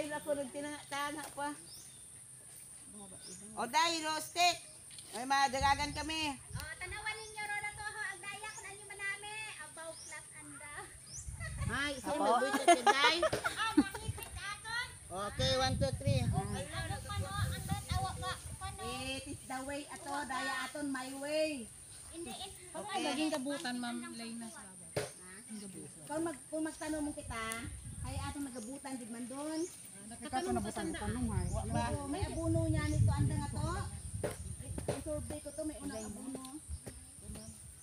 kayo na ko nagtinatana pa. O dahil roastek. Ay madagagan kami. Tanawan ninyo ro na to ho ang daya kun anyo manami about flat anda. Ay, isa mo buisit yun day. Nakipit aton. Okay, 1, 2, 3. Ano pa no ang tawa ka pano. It is the way ato, daya aton my way. Hindi Okay, naging gabutan, Ma'am Leyna sa labas. Kung magtanong mo kita, ay atong nagabutan gid man doon. Nagkatanong ka sa tanong, ha? Oo, may abuno niya nito anda nga to. Ang survey ko to may unang abuno.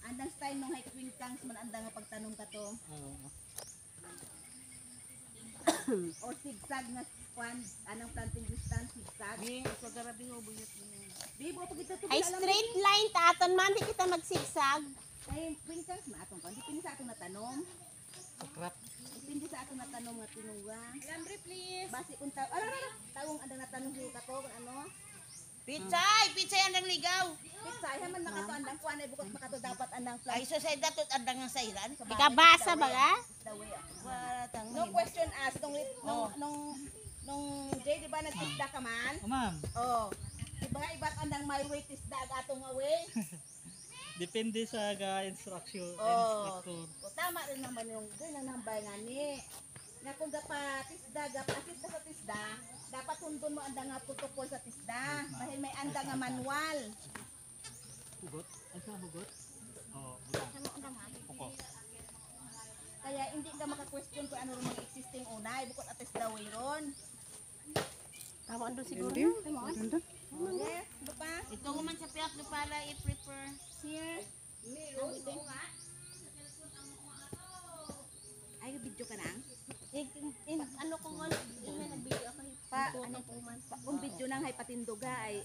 Andang style nung high quintang man anda nga pagtanong ka to. Or zigzag na kwan, anong planting distance zigzag. Di, so garabi ho buyot niyo. Di mo pag ito Ay straight line taton man di kita magsigsag. ay quintang na atong kwan, dipindi sa atong natanong. Sakrap. Dipindi sa atong natanong nga tinuga. Lambre please. Basi kung taong andang natanong ko ka to kung ano. Pichay andang ligaw. Pizza, man nakato andang kwan ay bukod makato dapat andang Ay flight. so say datot andang nga sayran. Ikabasa ba ga? No question asked nung Jay, di ba nagtisda ka man? Ma'am, Oh. Di ba iba't andang my way tisda ag atong away? depende sa instruction Oh. instructor. O tama rin naman yung doon ang nambay nga ni. Nga kung tisda, assist sa tisda, dapat sundon mo andang nga protocol sa tisda. Dahil may andang nga manual. Hugot? Ano sa hugot? Oo, hugot. Kaya hindi ka maka-question kung ano rin mga existing unay. Bukod atis daw ron. Tama andun siguro. Yes, ano pa? Ito man sa piyak ni pala i-prepare. Here. Ay, video ka na? Ano kung ano nag-video ako Kung video nang hay patindoga ay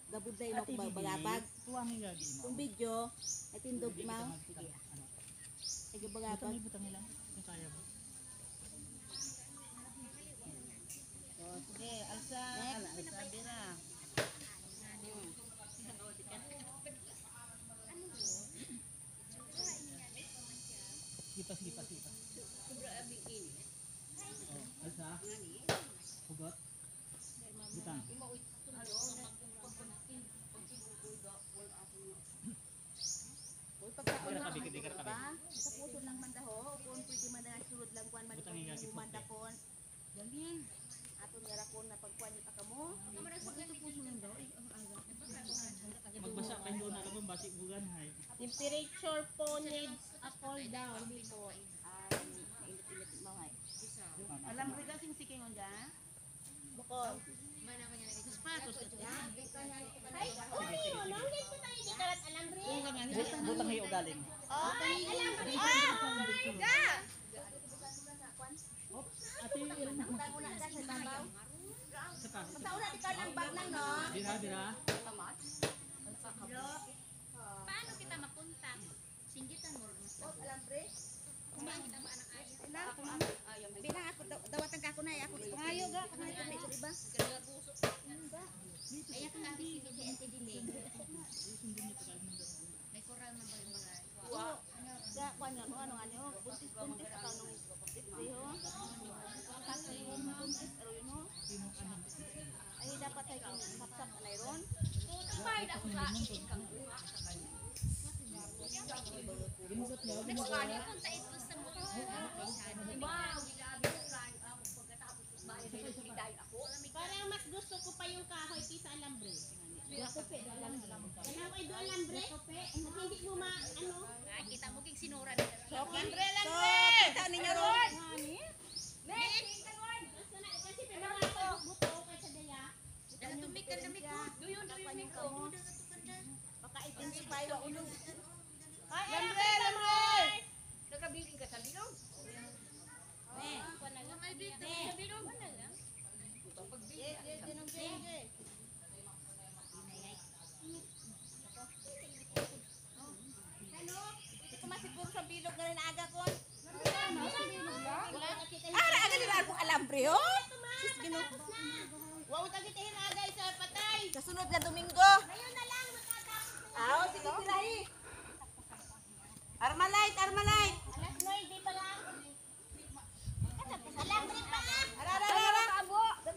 gabuday mo kung bagabag. Tuwang higagi mo. Kung video ay tindog mo. Ay gabagabag. Butang ilang kung kaya mo. Sige, alsa bira. Lipas. Oh, alsa. Hugot. Butang. Uy, pagkaon Dikar na. kabi, dikar kabi. Sa puso lang man daho. Kung pwede man na sulod lang kuan man Butang higagi po. mandakon. Dalin. Aton nga rakon na pagkuan ita kamo. Magbasa kayo doon na lang basi bugan hay. Temperature po needs a cool down before. Mainit-init mo hay. Alam ko kasing siking onda. Bukod. Sapatos ka siya. Ay, nangit ko tayo di karat alambre. Butang hayo galing. Ay, alambre. Ate, ilan na? Una ka sa tabaw. Saka. Matauna di ka ng bag lang no. Dira. Paano kita mapunta? Singgitan mo rin. Oh, alambre. Kumain kita ba anak ay? Bilang ako dawatan ka ako na ako. Ngayo ga, kumain kami sa iba. Ay ako nga sige si Ente Dilig. May koral na ba yung mga? Wow. Ga kuan nga ano buntis ka nung ho. Buntis aro yun ho. Ay dapat ay kung sapsap anay ron. Tutupay na ko sa ikang buha sa kanya. Nagkakali punta ito sa mga. Parang mas gusto ko pa yung kahoy kaysa alambre. Alam ay do alambre? At hindi mo ano? Ay, kita mo king sinura nila. Alambre, So, kita ninyo ron. Kasi pinangato buto kaysa daya. Dala tumik ka kami ko. Duyon ko. Baka intensify wa ulo. Alambre! Nagabiling ka sa bilog. Ay, dito sa bilog. Ito masiguro sa bilog na rin aga ko. Ara aga nila akong alambre ho. Sus gino. Wow, tagitihin agay sa patay. Kasunod na Domingo. Ngayon na lang makatapos. Aw, sige sirahi. Armalite. Alas 9, di pa lang. Alambre pa nga. Ara.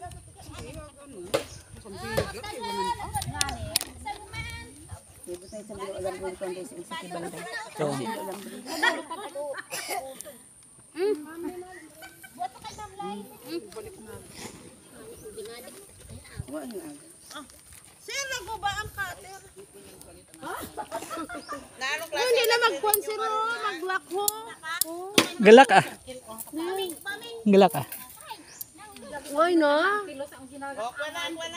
Sir, nago ba ang cutter? Hindi na magkuhan si Ro, maglak ho. Galak ah. Galak ah. Uy, no?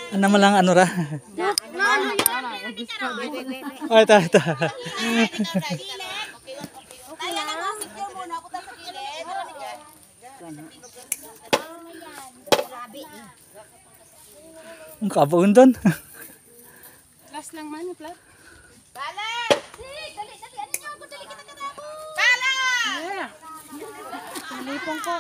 Ano mo lang ano ra? Oh, ito. Kaya na nga, secure muna ako sa gilid. Ang kabaon doon. Last lang man, yung plat. Bala! Dali, ano nyo? Dali kita karamo. Bala! Nalipong ko.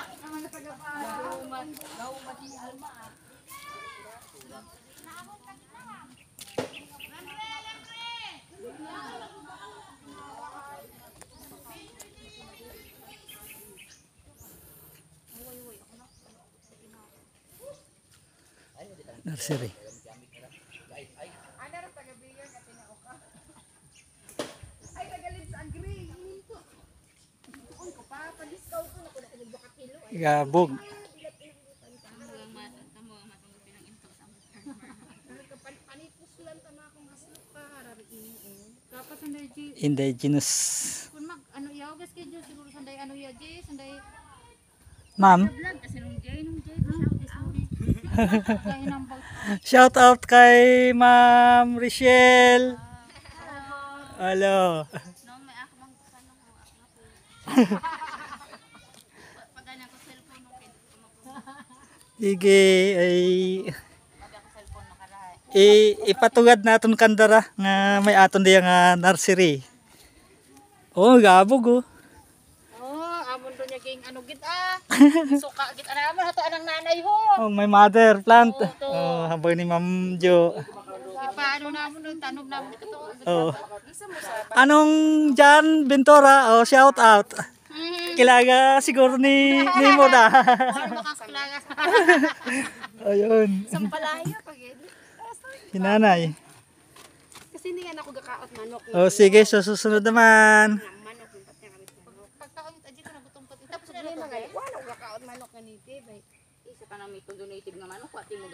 Nursery. Ay, nagalib sa agree. Uy, ko pa, pa-discount ko na ko na kanyang baka kilo. Gabog. Panipos lang tama akong haslok pa. Dapat sanday G. Indigenous. Kung mag, ano yaw, gas kay Diyos, siguro sanday ano ya G, sanday Ma'am, vlog. Kasi nung J, Kaya nang bag. shout out kay Ma'am Richelle. Hello. No, may ako bang paano ko ako. Pagana ko cellphone no kay Sige ay ipatugad naton kandara nga may aton diya nga nursery. Oh, gabog oh. Oh, amon do niya ging ano gid Suka gid ana mo ato anang nanay ho. Oh, may mother plant. Oh, habang ni Ma'am Jo. Paano na mo nung tanog na mo to. Oh. Anong Jan Ventura? Oh, shout out. Kilaga siguro ni mo na. Ano makaklagas. Ayun. Sampalaya pag Hinanay. kasi hindi nga ako gakaot manok. Oh, sige, so susunod naman. Manok yung patya kami. Pagkaon ito ko nagutong pati. Tapos wala gakaot manok nga ni Tibay. isa pa na may donated nga manok, wati mo